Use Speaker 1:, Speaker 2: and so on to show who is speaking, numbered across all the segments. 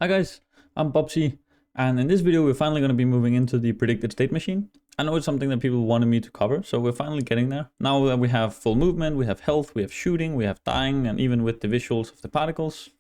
Speaker 1: Hi guys, I'm Bobsi, and in this video we're finally going to be moving into the predicted state machine. I know it's something that people wanted me to cover, so we're finally getting there. Now that we have full movement, we have health, we have shooting, we have dying, and even with the visuals of the particles,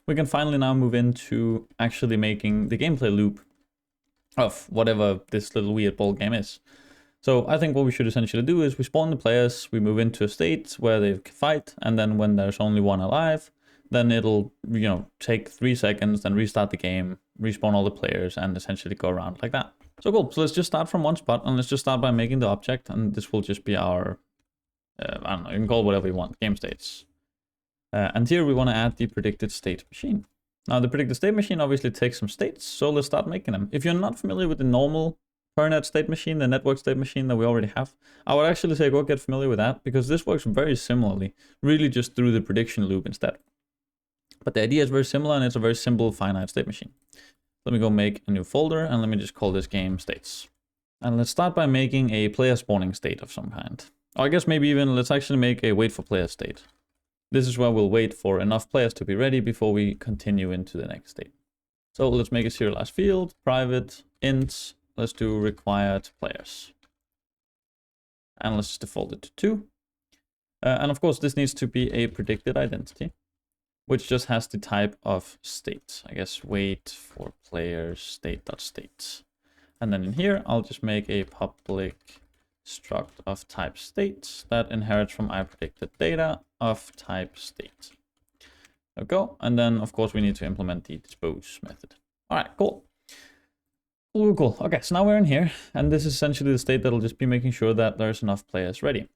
Speaker 1: we can finally now move into actually making the gameplay loop of whatever this little weird ball game is. So I think what we should essentially do is we spawn the players, we move into a state where they fight, and then when there's only one alive, then it'll, take 3 seconds, then restart the game, respawn all the players, and essentially go around like that. So cool, so let's just start from one spot, and let's just start by making the object, and this will just be our, I don't know, you can call it whatever you want, game states. And here we want to add the predicted state machine. Now the predicted state machine obviously takes some states, so let's start making them. If you're not familiar with the normal PurrNet state machine, the network state machine that we already have, I would actually say go get familiar with that, because this works very similarly, really just through the prediction loop instead. But the idea is very similar, and it's a very simple finite state machine. Let me go make a new folder, and let me just call this game states. And let's start by making a player spawning state of some kind. Or I guess maybe even let's actually make a wait for player state. This is where we'll wait for enough players to be ready before we continue into the next state. So let's make a serialized field, private, int, let's do required players. And let's just default it to 2. And of course, this needs to be a predicted identity, which just has the type of state. I guess wait for players state.state. And then in here, I'll just make a public struct of type state that inherits from predicted data of type state. There we go. And then of course we need to implement the dispose method. All right, cool. Cool. Okay, so now we're in here, and this is essentially the state that'll just be making sure that there's enough players ready.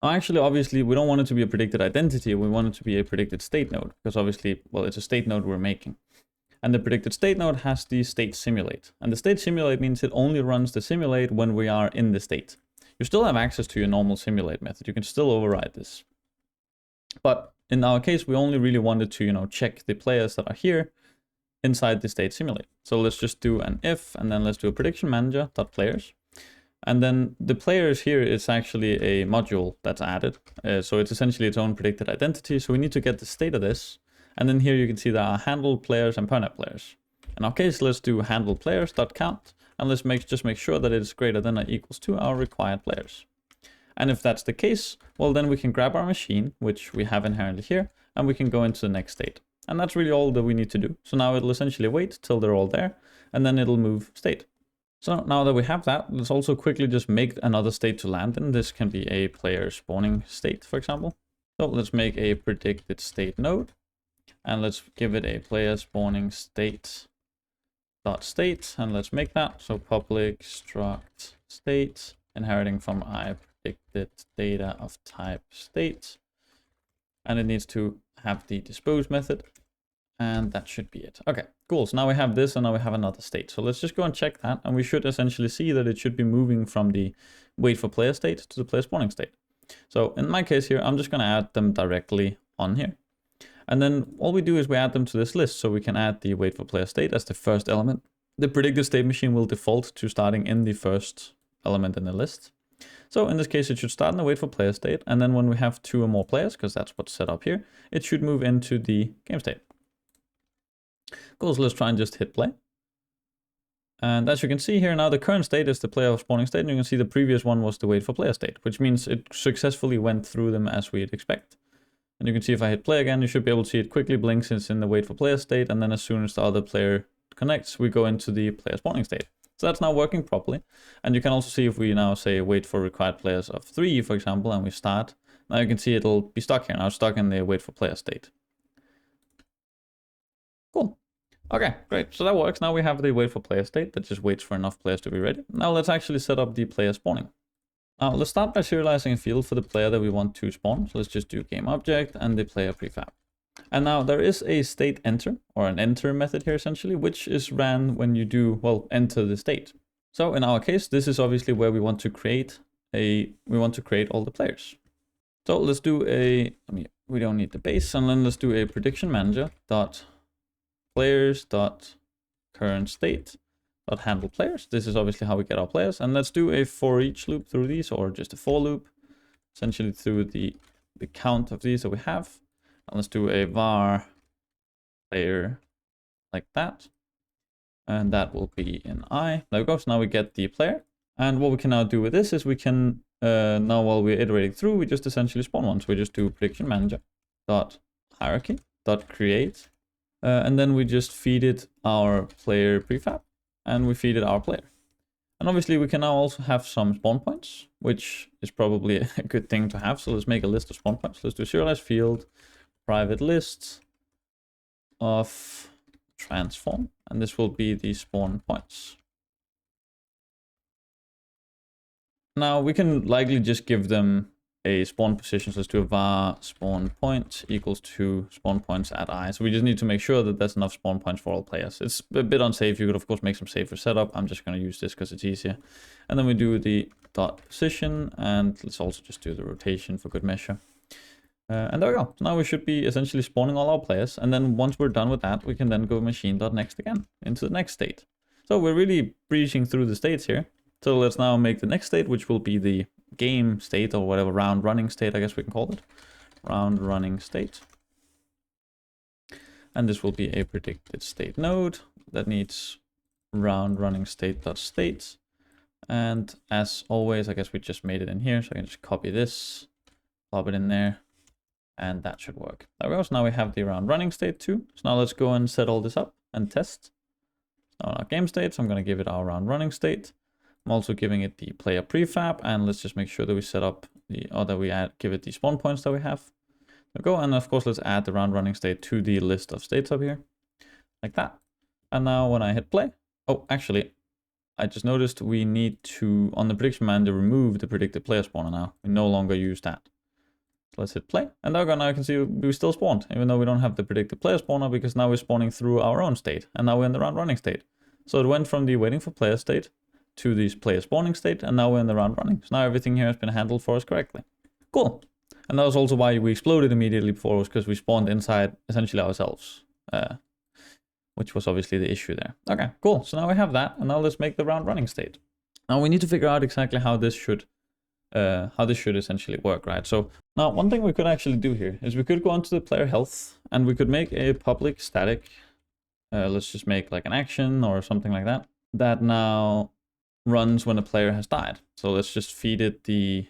Speaker 1: Now, actually, obviously, we don't want it to be a predicted identity. We want it to be a predicted state node, because obviously, well, it's a state node we're making. And the predicted state node has the state simulate. And the state simulate means it only runs the simulate when we are in the state. You still have access to your normal simulate method. You can still override this. But in our case, we only really wanted to, check the players that are here inside the state simulate. So let's just do an if, and then let's do a prediction manager.players. And then the players here is actually a module that's added. So it's essentially its own predicted identity. So we need to get the state of this. And then here you can see there are handle players and PurrNet players. In our case, let's do handle players.count. And let's just make sure that it is greater than or equals to our required players. And if that's the case, well, then we can grab our machine, which we have inherently here, and we can go into the next state. And that's really all that we need to do. So now it'll essentially wait till they're all there, and then it'll move state. So now that we have that, let's also quickly just make another state to land in. This can be a player spawning state, for example. So let's make a predicted state node, and let's give it a player spawning state dot state, and let's make that. So public struct state inheriting from predicted data of type state, and it needs to have the dispose method. And that should be it. Okay, cool. So now we have this, and now we have another state. So let's just go and check that. And we should essentially see that it should be moving from the wait for player state to the player spawning state. So in my case here, I'm just going to add them directly on here. And then all we do is we add them to this list. So we can add the wait for player state as the first element. The predicted state machine will default to starting in the first element in the list. So in this case, it should start in the wait for player state. And then when we have 2 or more players, because that's what's set up here, it should move into the game state. Cool, so let's try and just hit play. And as you can see here now, the current state is the player spawning state, and you can see the previous one was the wait for player state, which means it successfully went through them as we'd expect. And you can see if I hit play again, you should be able to see it quickly blinks it's in the wait for player state, and then as soon as the other player connects, we go into the player spawning state. So that's now working properly. And you can also see if we now say wait for required players of 3, for example, and we start, now you can see it'll be stuck here, now it's stuck in the wait for player state. Cool. Okay, great. So that works. Now we have the wait for player state that just waits for enough players to be ready. Now let's actually set up the player spawning. Now let's start by serializing a field for the player that we want to spawn. So let's just do game object and the player prefab. And now there is a state enter, or an enter method here essentially, which is ran when you do, well, enter the state. So in our case, this is obviously where we want to create all the players. So let's do we don't need the base, and then let's do a prediction manager dot players dot current state dot handle players. This is obviously how we get our players, and let's do a for each loop through these, or just a for loop, essentially through the count of these that we have. And let's do a var player like that. And that will be in I. There we go. So now we get the player. And what we can now do with this is we can, now while we're iterating through, we just essentially spawn one. So we just do prediction manager dot hierarchy dot create. And then we just feed it our player prefab and we feed it our player. And obviously we can now also have some spawn points, which is probably a good thing to have. So let's make a list of spawn points. Let's do serialize field, private list of transform, and this will be the spawn points. Now we can likely just give them a spawn position. So let's do a var spawn point equals to spawn points at I. So we just need to make sure that there's enough spawn points for all players. It's a bit unsafe. You could of course make some safer setup. I'm just going to use this because it's easier. And then we do the dot position, and let's also just do the rotation for good measure. And there we go. So now we should be essentially spawning all our players. And then once we're done with that, we can then go machine.next again into the next state. So we're really breaching through the states here. So let's now make the next state, which will be the game state or whatever, round running state, I guess we can call it. Round running state. And this will be a predicted state node that needs round running state.state. And as always, I guess we just made it in here. So I can just copy this, plop it in there. And that should work. There we go. So now we have the round running state too. So now let's go and set all this up and test. Now in our game state, so I'm going to give it our round running state. I'm also giving it the player prefab, and let's just make sure that we set up the, or that we give it the spawn points that we have. There we go. And of course, let's add the round running state to the list of states up here, like that. And now when I hit play, oh, actually, I just noticed we need to, on the prediction manager, remove the predicted player spawner now. We no longer use that. Let's hit play, and there we go. Now you can see we still spawned, even though we don't have the predicted player spawner, because now we're spawning through our own state, and now we're in the round running state. So it went from the waiting for player state to this player spawning state, and now we're in the round running. So now everything here has been handled for us correctly. Cool. And that was also why we exploded immediately before, was because we spawned inside essentially ourselves, which was obviously the issue there. Okay, cool. So now we have that, and now let's make the round running state. Now we need to figure out exactly how this should essentially work, right? So now one thing we could actually do here is we could go onto the player health, and we could make a public static, let's just make like an action or something like that, that now runs when a player has died. So let's just feed it the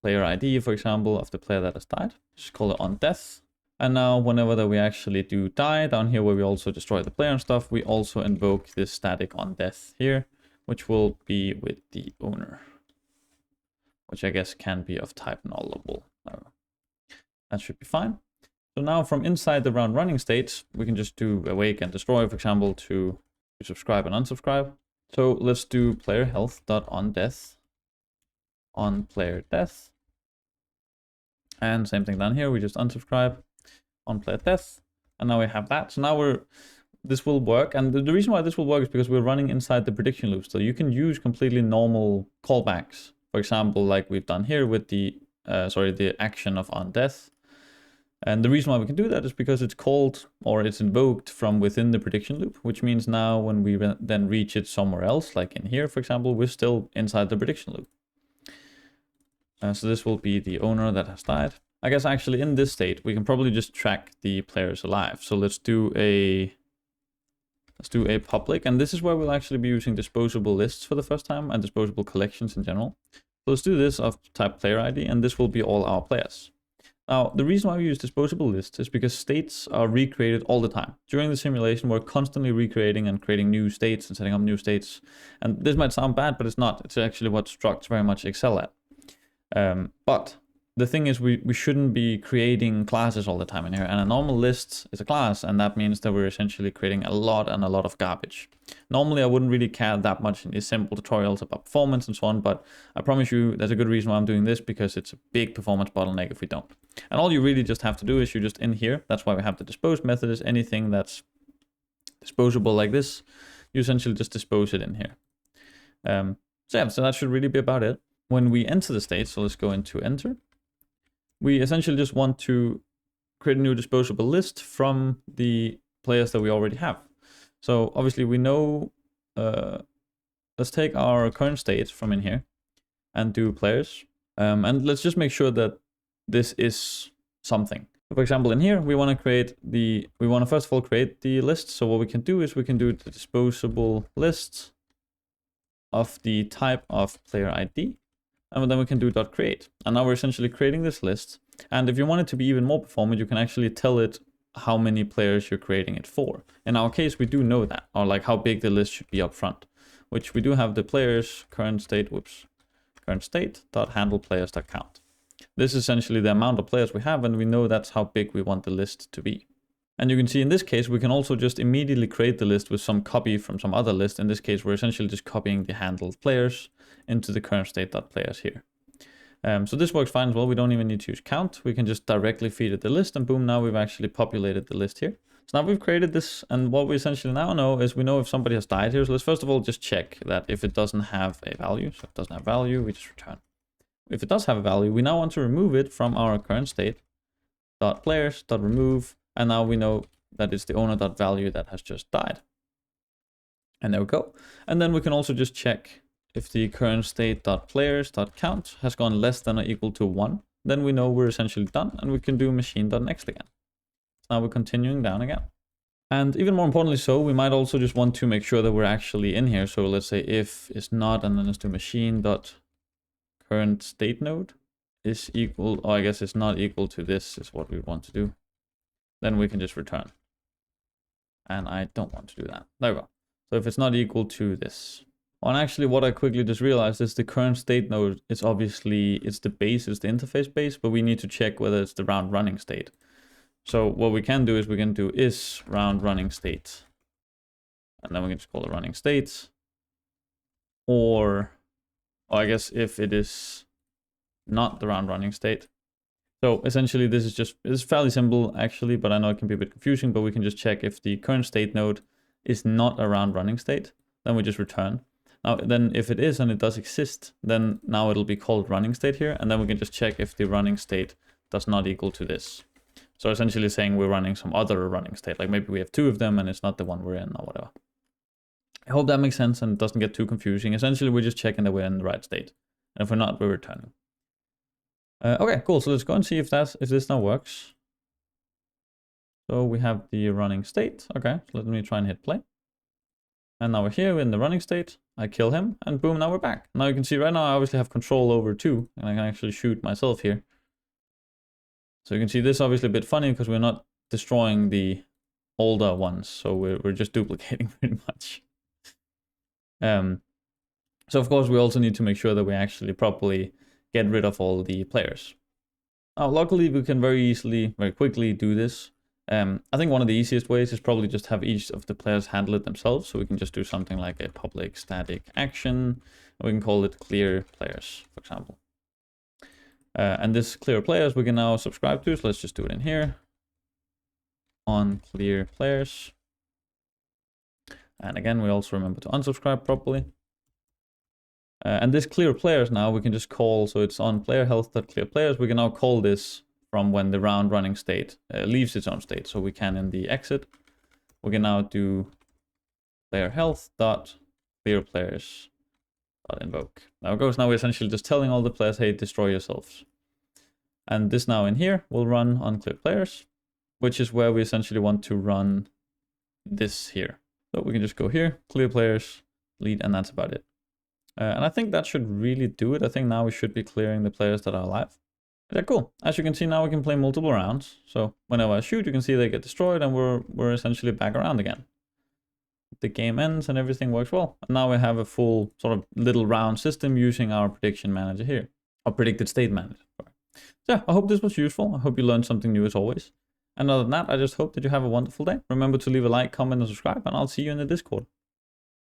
Speaker 1: player ID, for example, of the player that has died. Just call it on death. And now whenever that we actually do die, down here where we also destroy the player and stuff, we also invoke this static on death here, which will be with the owner, which I guess can be of type nullable. That should be fine. So now from inside the round running state, we can just do awake and destroy, for example, to subscribe and unsubscribe. So let's do player health dot on death on player death. And same thing down here, we just unsubscribe on player death. And now we have that. So now this will work. And the reason why this will work is because we're running inside the prediction loop. So you can use completely normal callbacks. For example, like we've done here with the action of on death. And the reason why we can do that is because it's called, or it's invoked from within the prediction loop, which means now when we then reach it somewhere else, like in here, for example, we're still inside the prediction loop. So this will be the owner that has died. I guess actually in this state, we can probably just track the players alive. So let's do a public, and this is where we'll actually be using disposable lists for the first time, and disposable collections in general. So let's do this of type player ID, and this will be all our players. Now, the reason why we use disposable lists is because states are recreated all the time. During the simulation, we're constantly recreating and creating new states and setting up new states. And this might sound bad, but it's not. It's actually what structs very much excel at. But the thing is, we shouldn't be creating classes all the time in here. And a normal list is a class, and that means that we're essentially creating a lot of garbage. Normally, I wouldn't really care that much in these simple tutorials about performance and so on, but I promise you there's a good reason why I'm doing this, because it's a big performance bottleneck if we don't. And all you really just have to do is you just in here, that's why we have the dispose method, is anything that's disposable like this, you essentially just dispose it in here. So yeah, so that should really be about it. When we enter the state, so let's go into enter. We essentially just want to create a new disposable list from the players that we already have. So obviously we know, let's take our current state from in here and do players. And let's just make sure that this is something. For example, in here, we want to first of all create the list. So what we can do is we can do the disposable list of the type of player ID, and then we can do .create. And now we're essentially creating this list. And if you want it to be even more performant, you can actually tell it how many players you're creating it for. In our case, we do know that, or like how big the list should be up front, which we do have the players current state dot handle players dot count. This is essentially the amount of players we have, and we know that's how big we want the list to be. And you can see in this case, we can also just immediately create the list with some copy from some other list. In this case, we're essentially just copying the handled players into the current state.players here. So this works fine as well. We don't even need to use count. We can just directly feed it the list, and boom, now we've actually populated the list here. So now we've created this, and what we essentially now know is we know if somebody has died here. So let's first of all just check that if it doesn't have a value. So if it doesn't have value, we just return. If it does have a value, we now want to remove it from our current state.players.remove. And now we know that it's the owner.value that has just died. And there we go. And then we can also just check if the current state.players.count has gone less than or equal to 1. Then we know we're essentially done, and we can do machine.next again. So now we're continuing down again. And even more importantly so, we might also just want to make sure that we're actually in here. So let's say if is not, and then let's do machine.current state node is equal, or I guess it's not equal to this is what we want to do. Then we can just return. And I don't want to do that. There we go. So if it's not equal to this. And actually what I quickly just realized is the current state node is obviously, it's the base, it's the interface base, but we need to check whether it's the round running state. So what we can do is we can do is round running state. And then we can just call it running state. Or I guess if it is not the round running state. So essentially this is it's fairly simple actually, but I know it can be a bit confusing, but we can just check if the current state node is not a round running state, then we just return. Now then if it is and it does exist, then now it'll be called running state here, and then we can just check if the running state does not equal to this. So essentially saying we're running some other running state, like maybe we have 2 of them and it's not the one we're in or whatever. I hope that makes sense and doesn't get too confusing. Essentially we're just checking that we're in the right state, and if we're not, we're returning. Okay, cool. So let's go and see if this now works. So we have the running state. Okay, so let me try and hit play. And now we're here in the running state. I kill him, and boom, now we're back. Now you can see right now I obviously have control over 2, and I can actually shoot myself here. So you can see this obviously a bit funny because we're not destroying the older ones, so we're just duplicating pretty much. So of course we also need to make sure that we actually properly get rid of all the players. Now, luckily, we can very quickly do this. I think one of the easiest ways is probably just have each of the players handle it themselves. So we can just do something like a public static action. We can call it clear players, for example. And this clear players we can now subscribe to. So let's just do it in here on clear players. And again, we also remember to unsubscribe properly. And this clear players now we can just call, so it's on player health.clear players. We can now call this from when the round running state leaves its own state. So we can in the exit, we can now do player health.clear players invoke. Now it goes, now we're essentially just telling all the players, hey, destroy yourselves. And this now in here will run on clear players, which is where we essentially want to run this here. So we can just go here, clear players, lead, and that's about it. And I think that should really do it. I think now we should be clearing the players that are alive. Yeah, cool. As you can see now we can play multiple rounds. So whenever I shoot, you can see they get destroyed and we're essentially back around again. The game ends and everything works well. And now we have a full sort of little round system using our prediction manager here. Our predicted state manager. So yeah, I hope this was useful. I hope you learned something new as always. And other than that, I just hope that you have a wonderful day. Remember to leave a like, comment, and subscribe, and I'll see you in the Discord.